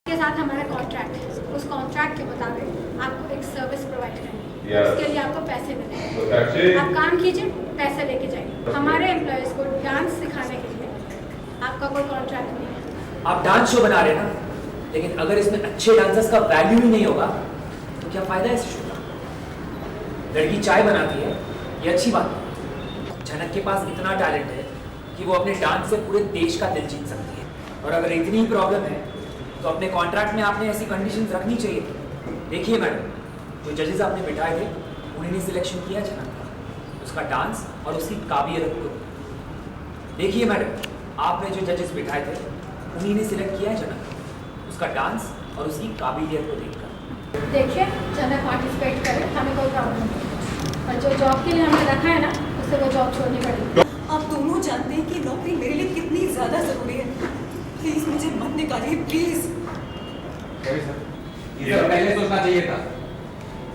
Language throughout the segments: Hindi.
के साथ हमारा कॉन्ट्रैक्ट है, उस कॉन्ट्रैक्ट के मुताबिक आपको एक सर्विस प्रोवाइड करनी है। उसके लिए आपको पैसे मिलेंगे, आप काम कीजिए, पैसे लेके जाइए। हमारे एम्प्लॉयज़ को डांस सिखाने के लिए आपका कोई कॉन्ट्रैक्ट नहीं है। आप डांस शो बना रहे हैं ना, लेकिन अगर इसमें अच्छे डांसर्स का वैल्यू ही नहीं होगा तो क्या फायदा है इस शो का? लड़की चाय बनाती है, ये अच्छी बात है। झनक के पास इतना टैलेंट है कि वो अपने डांस से पूरे देश का दिल जीत सकती है। और अगर इतनी ही प्रॉब्लम है तो अपने कॉन्ट्रैक्ट में आपने ऐसी कंडीशंस रखनी चाहिए। देखिए मैडम, जो जजेस आपने बिठाए थे उन्हीं ने सिलेक्शन किया झनक का, उसका डांस और उसकी काबिलियत को। देखिए मैडम, आपने जो जजेस बिठाए थे उन्हीं ने सिलेक्ट किया है झनक, उसका डांस और उसकी काबिलियत को देखकर। देखिए, झनक पार्टिसिपेट करे, हमें कोई प्रॉब्लम नहीं, और जो जॉब के लिए हमने रखा है ना, उससे वो जॉब छोड़नी पड़ेगी। आप दोनों जानते हैं कि नौकरी मेरे लिए कितनी ज़्यादा ज़रूरी है। प्लीज़ मुझे मत निकालिए, प्लीज़। ये सब पहले सोचना चाहिए था।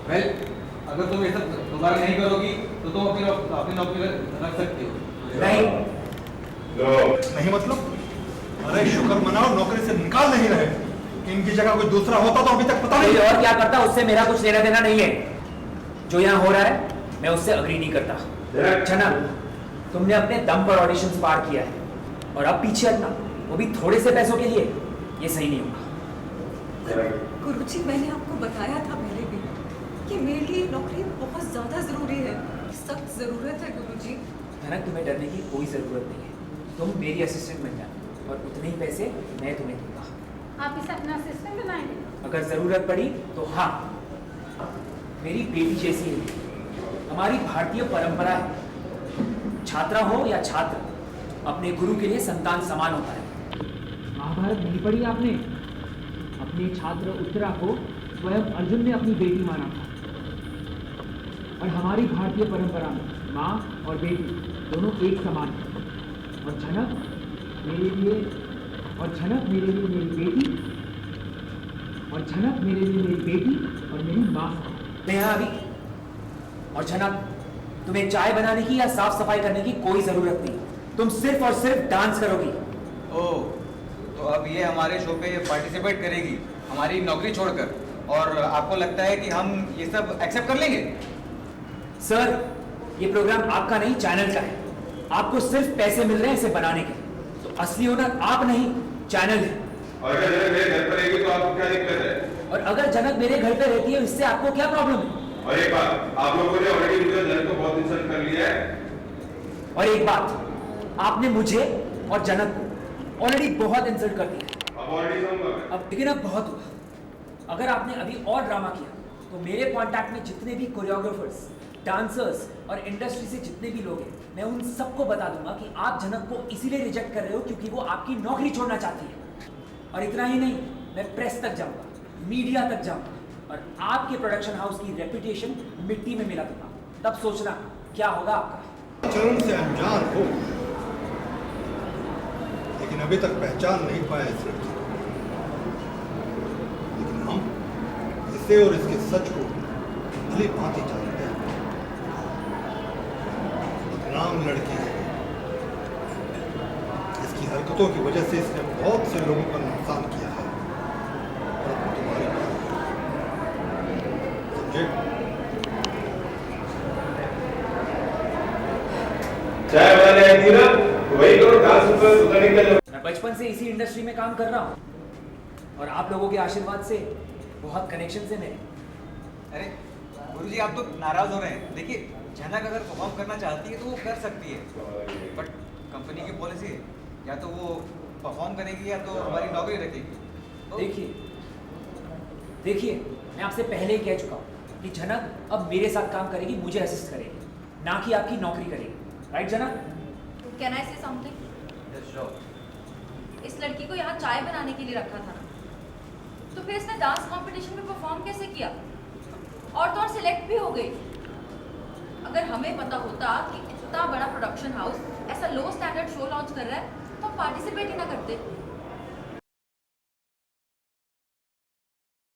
वेल, अगर तुम ये सब दोबारा नहीं करोगी तो तुम अपनी नौकरी रख सकती हो। नहीं मतलब? अरे शुक्र मनाओ, नौकरी से निकाल नहीं रहे। इनकी जगह कोई दूसरा होता तो अभी तक पता नहीं। और क्या करता, उससे मेरा कुछ लेना देना नहीं है। जो यहाँ हो रहा है मैं उससे अग्री नहीं करता। झनक, तुमने अपने दम पर ऑडिशंस पार किया है और अब पीछे हटना, वो भी थोड़े से पैसों के लिए, ये सही नहीं होगा। गुरुजी, मैंने आपको बताया था पहले भी कि मेरे लिए नौकरी बहुत ज़्यादा ज़रूरी है, सख्त ज़रूरत है गुरुजी। झनक, तुम्हें डरने की कोई ज़रूरत नहीं है। तुम मेरी असिस्टेंट बन जाओ और उतने ही पैसे मैं तुम्हें दूंगा। आप इसे अपना असिस्टेंट बनाएंगे? अगर ज़रूरत पड़ी तो हाँ, मेरी बेटी जैसी है। हमारी भारतीय परंपरा है, छात्रा हो या छात्र, अपने गुरु के लिए संतान समान होता है। महाभारत नहीं पढ़ी आपने? अपने छात्र उत्तरा को स्वयं अर्जुन ने अपनी बेटी माना था। और हमारी भारतीय परंपरा में माँ और बेटी दोनों एक समान हैं। और झनक मेरे लिए मेरी बेटी, और झनक मेरे लिए मेरी बेटी और मेरी माँ। मैं यहाँ अभी, और झनक, तुम्हें चाय बनाने की या साफ सफाई करने की कोई जरूरत नहीं। तुम सिर्फ और सिर्फ डांस करोगी। ओह, तो अब ये हमारे शो पे पार्टिसिपेट करेगी हमारी नौकरी छोड़कर, और आपको लगता है कि हम ये सब एक्सेप्ट कर लेंगे? सर, ये प्रोग्राम आपका नहीं, चैनल का है। आपको सिर्फ पैसे मिल रहे हैं इसे बनाने के, तो असली ओनर आप नहीं, चैनल है। और अगर जनक मेरे घर पर रहेगी तो आपको क्या दिक्कत है? और अगर जनक मेरे घर पे रहती है, इससे आपको क्या प्रॉब्लम है? और एक बात, आप लोगों ने ऑलरेडी मुझे जनक को बहुत इंसल्ट कर लिया है। और एक बात, आपने मुझे और जनक को ऑलरेडी बहुत इंसल्ट कर दिया। अब ऑलरेडी समझूंगा मैं। अब लेकिन अब बहुत हुआ। अगर आपने अभी और ड्रामा किया तो मेरे कॉन्टैक्ट में जितने भी कोरियोग्राफर्स, डांसर्स और इंडस्ट्री से जितने भी लोग हैं, मैं उन सबको बता दूंगा कि आप जनक को इसीलिए रिजेक्ट कर रहे हो क्योंकि वो आपकी नौकरी छोड़ना चाहती है। और इतना ही नहीं, मैं प्रेस तक जाऊंगा, मीडिया तक जाऊंगा और आपके प्रोडक्शन हाउस की रेपुटेशन मिट्टी में मिला दूंगा। तब सोचना क्या होगा आपका। चरण से अनजान हो, लेकिन अभी तक पहचान नहीं पाया इस लड़की को। लेकिन हम इसे और इसके सच को भली भांति जानते हैं। बदनाम लड़की है। इसकी हरकतों की वजह से इसने बहुत से लोगों का नुकसान किया है। और अब तुम्हारी बारी है। समझे? चाय बनाने आई थी ना, वही करो, डांस ऊपर उधर निकल जाओ। मैं बचपन से इसी इंडस्ट्री में काम कर रहा हूँ और आप लोगों के आशीर्वाद से बहुत कनेक्शन है मेरे। अरे गुरुजी, आप तो नाराज हो रहे हैं। देखिए, झनक अगर परफॉर्म करना चाहती है तो वो कर सकती है, बट कंपनी की पॉलिसी है, या तो वो परफॉर्म करेगी या तो हमारी नौकरी रखेगी। तो देखिए, मैं आपसे पहले ही कह चुका हूँ कि झनक अब मेरे साथ काम करेगी, मुझे असिस्ट करेगी, ना कि आपकी नौकरी करेगी। राइट झनक? कैन आई से समथिंग? Yes, sure. इस लड़की को यहाँ चाय बनाने के लिए रखा था ना, तो फिर इसने डांस कंपटीशन में परफॉर्म कैसे किया? और तो और सिलेक्ट भी हो गई। अगर हमें पता होता कि इतना बड़ा प्रोडक्शन हाउस ऐसा लो स्टैंडर्ड शो लॉन्च कर रहा है तो हम पार्टिसिपेट ही ना करते।